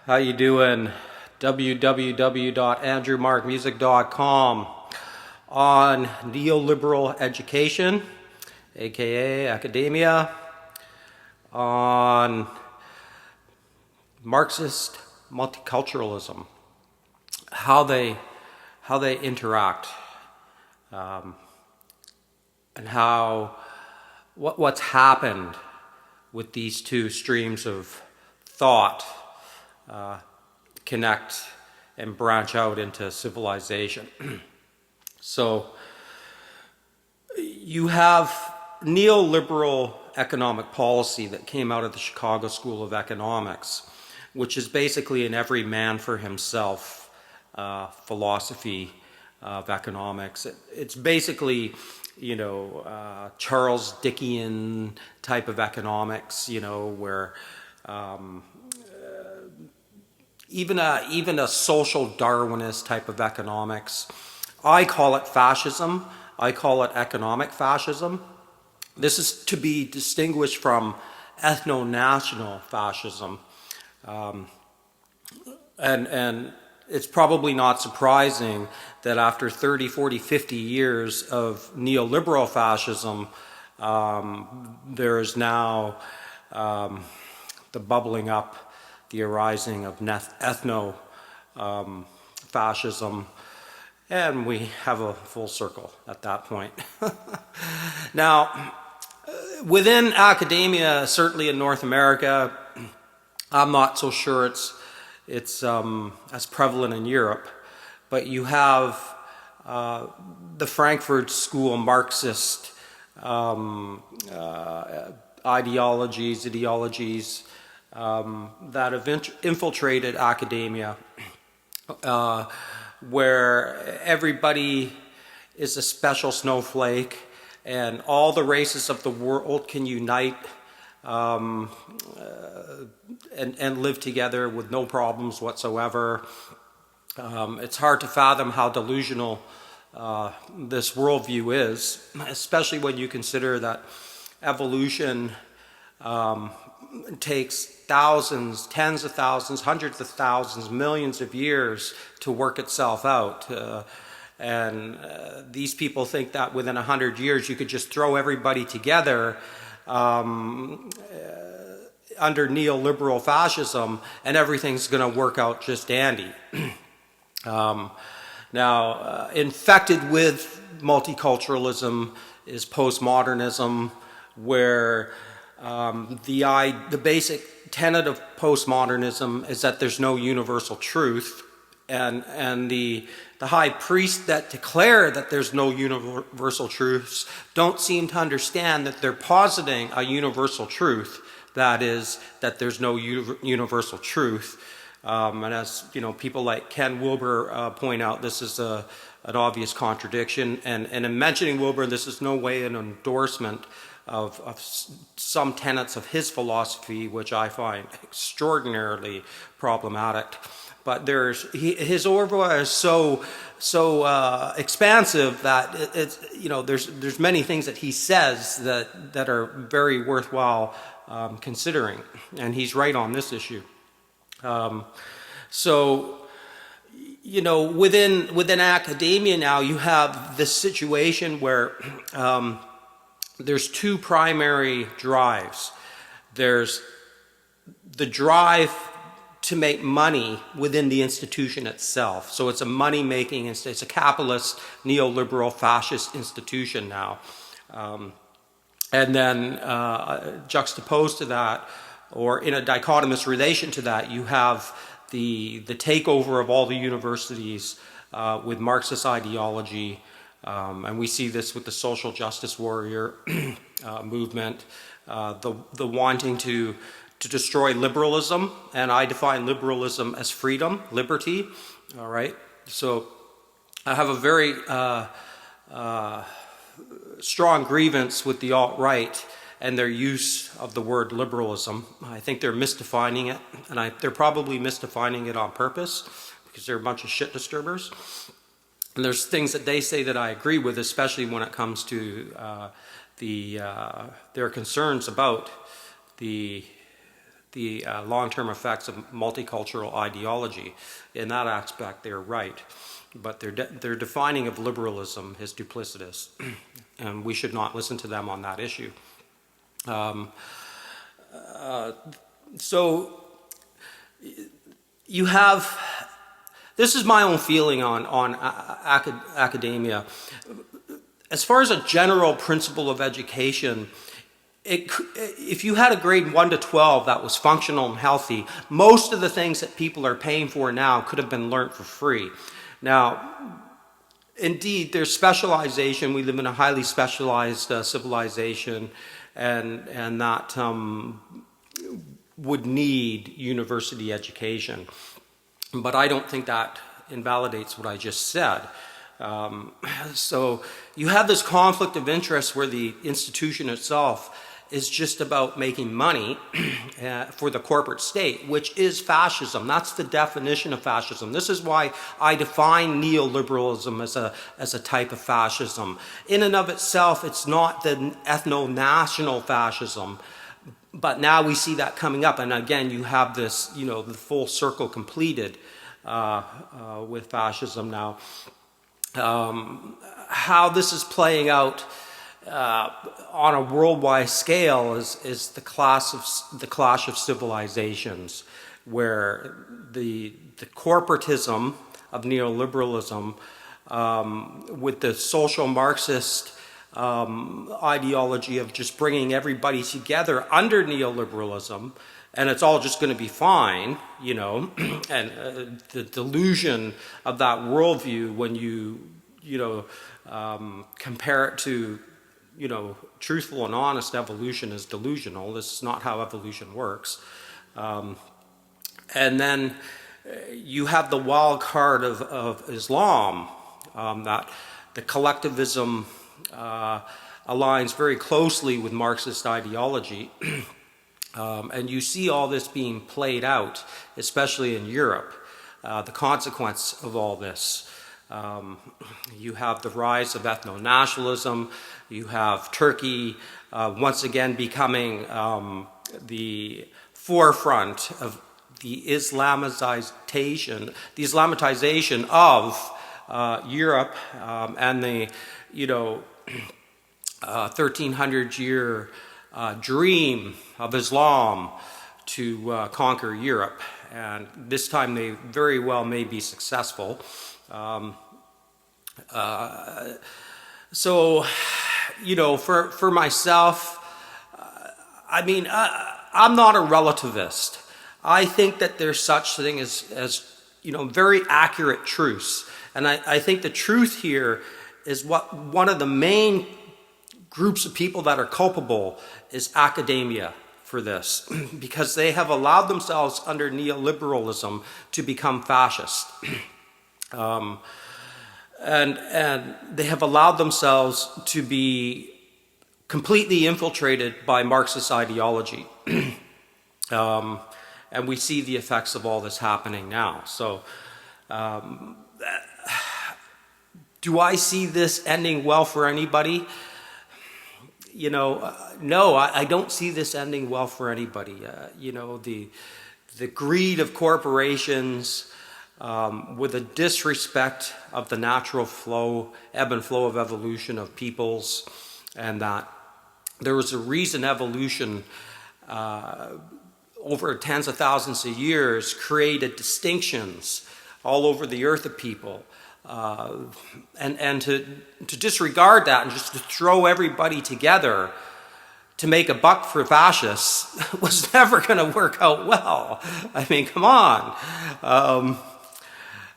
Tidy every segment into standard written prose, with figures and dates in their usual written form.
How you doing? www.andrewmarkmusic.com on neoliberal education, aka academia, on Marxist multiculturalism, how they interact, and what's happened with these two streams of thought connect and branch out into civilization. So you have neoliberal economic policy that came out of the Chicago School of Economics, which is basically an every man for himself philosophy of economics. It's basically, Charles Dickensian type of economics, where even a social Darwinist type of economics. I call it fascism. I call it economic fascism. This is to be distinguished from ethno-national fascism. And it's probably not surprising that after 30, 40, 50 years of neoliberal fascism, there is now the bubbling up, the arising of ethno-fascism, and we have a full circle at that point. Now, within academia, certainly in North America, I'm not so sure it's as prevalent in Europe, but you have the Frankfurt School Marxist ideologies that have infiltrated academia, where everybody is a special snowflake and all the races of the world can unite and live together with no problems whatsoever. It's hard to fathom how delusional this worldview is, especially when you consider that evolution takes thousands, tens of thousands, hundreds of thousands, millions of years to work itself out. And these people think that within 100 years you could just throw everybody together under neoliberal fascism and everything's going to work out just dandy. Now, infected with multiculturalism is postmodernism, where the basic tenet of postmodernism is that there's no universal truth, and the high priests that declare that there's no universal truths don't seem to understand that they're positing a universal truth, that is, that there's no universal truth. And as people like Ken Wilber point out, this is an obvious contradiction, and in mentioning Wilber, this is no way an endorsement of some tenets of his philosophy, which I find extraordinarily problematic. But his oeuvre is so expansive that there's many things that he says that are very worthwhile considering, and he's right on this issue. Within academia now, you have this situation where there's two primary drives. There's the drive to make money within the institution itself. So it's a money-making, it's a capitalist, neoliberal, fascist institution now. And then juxtaposed to that, or in a dichotomous relation to that, you have the takeover of all the universities with Marxist ideology. And we see this with the social justice warrior movement, the wanting to destroy liberalism, and I define liberalism as freedom, liberty. All right, so I have a very strong grievance with the alt-right and their use of the word liberalism. I think they're misdefining it, and they're probably misdefining it on purpose because they're a bunch of shit disturbers. And there's things that they say that I agree with, especially when it comes to their concerns about the long-term effects of multicultural ideology. In that aspect, they're right. But their defining of liberalism is duplicitous, and we should not listen to them on that issue. So you have, this is my own feeling on academia. As far as a general principle of education, if you had a grade 1 to 12 that was functional and healthy, most of the things that people are paying for now could have been learned for free. Now, indeed, there's specialization. We live in a highly specialized civilization, and that would need university education. But I don't think that invalidates what I just said. So you have this conflict of interest where the institution itself is just about making money for the corporate state, which is fascism. That's the definition of fascism. This is why I define neoliberalism as a type of fascism. In and of itself, it's not the ethno-national fascism, but now we see that coming up. And again, you have this, you know, the full circle completed with fascism now. How this is playing out on a worldwide scale is the clash of civilizations, where the corporatism of neoliberalism with the social Marxist ideology of just bringing everybody together under neoliberalism, and it's all just going to be fine, you know, and the delusion of that worldview when you compare it to, you know, truthful and honest evolution is delusional. This is not how evolution works. And then you have the wild card of Islam, that the collectivism aligns very closely with Marxist ideology. And you see all this being played out, especially in Europe, the consequence of all this. You have the rise of ethno-nationalism. You have Turkey once again becoming the forefront of the Islamatization of Europe, and the 1300-year dream of Islam to conquer Europe. And this time they very well may be successful. So, you know, for myself, I mean, I'm not a relativist. I think that there's such thing as you know, very accurate truths. And I think the truth here is what one of the main groups of people that are culpable is academia for this, because they have allowed themselves under neoliberalism to become fascist. And they have allowed themselves to be completely infiltrated by Marxist ideology. And we see the effects of all this happening now. So, do I see this ending well for anybody? You know, no, I don't see this ending well for anybody. You know, the greed of corporations, with a disrespect of the natural flow, ebb and flow of evolution of peoples, and that there was a reason evolution over tens of thousands of years created distinctions all over the earth of people. And to disregard that and just to throw everybody together to make a buck for fascists was never going to work out well. I mean, come on.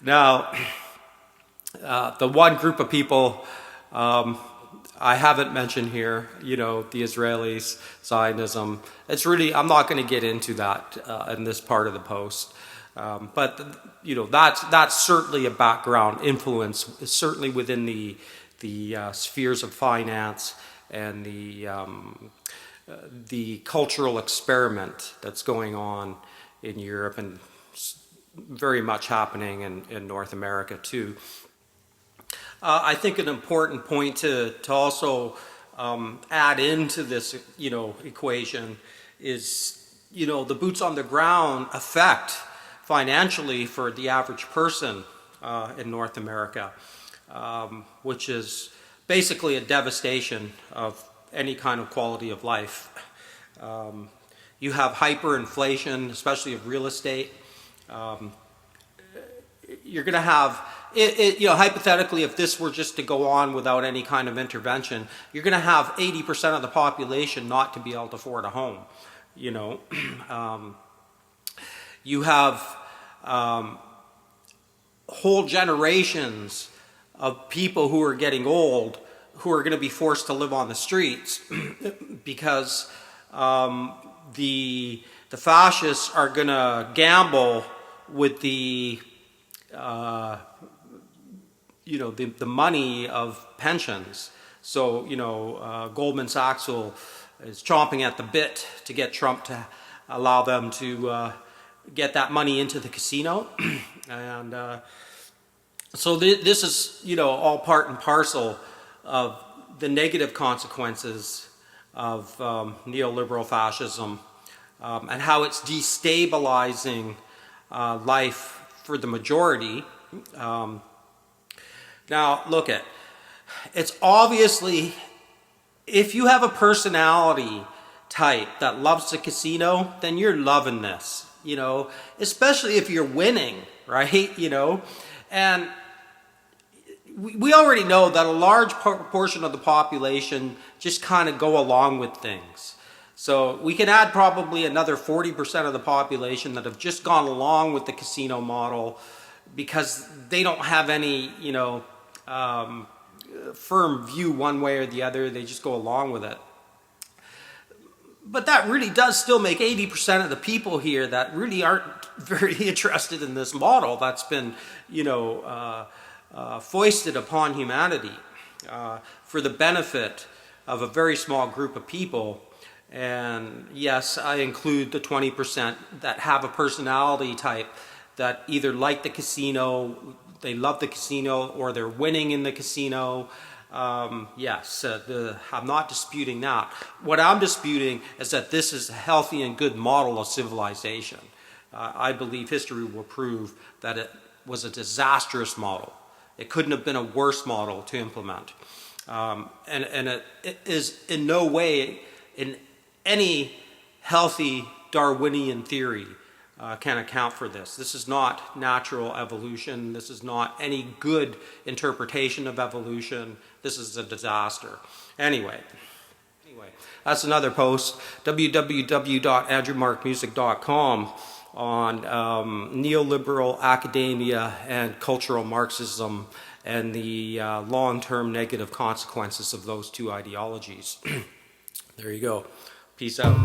Now, the one group of people I haven't mentioned here, you know, the Israelis, Zionism. It's really, I'm not going to get into that in this part of the post. But you know, that's certainly a background influence, certainly within the spheres of finance and the cultural experiment that's going on in Europe and very much happening in North America too. I think an important point to also add into this, you know, equation is the boots on the ground effect financially for the average person in North America, which is basically a devastation of any kind of quality of life. You have hyperinflation, especially of real estate. You're going to have, hypothetically, if this were just to go on without any kind of intervention, you're going to have 80% of the population not to be able to afford a home. You have whole generations of people who are getting old who are going to be forced to live on the streets because the fascists are going to gamble with the money of pensions. So Goldman Sachs is chomping at the bit to get Trump to allow them to get that money into the casino, and so this is all part and parcel of the negative consequences of neoliberal fascism and how it's destabilizing life for the majority. Now, look at it's obviously, if you have a personality type that loves the casino, then you're loving this, especially if you're winning, right? And we already know that a large portion of the population just kind of go along with things. So we can add probably another 40% of the population that have just gone along with the casino model because they don't have any, firm view one way or the other. They just go along with it. But that really does still make 80% of the people here that really aren't very interested in this model that's been, foisted upon humanity for the benefit of a very small group of people. And yes, I include the 20% that have a personality type that either like the casino, they love the casino, or they're winning in the casino. Yes, I'm not disputing that. What I'm disputing is that this is a healthy and good model of civilization. I believe history will prove that it was a disastrous model. It couldn't have been a worse model to implement. And it is in no way, in any healthy Darwinian theory, can account for this. This is not natural evolution. This is not any good interpretation of evolution. This is a disaster. Anyway, that's another post, www.andrewmarkmusic.com, on neoliberal academia and cultural Marxism and the long-term negative consequences of those two ideologies. There you go. Peace out.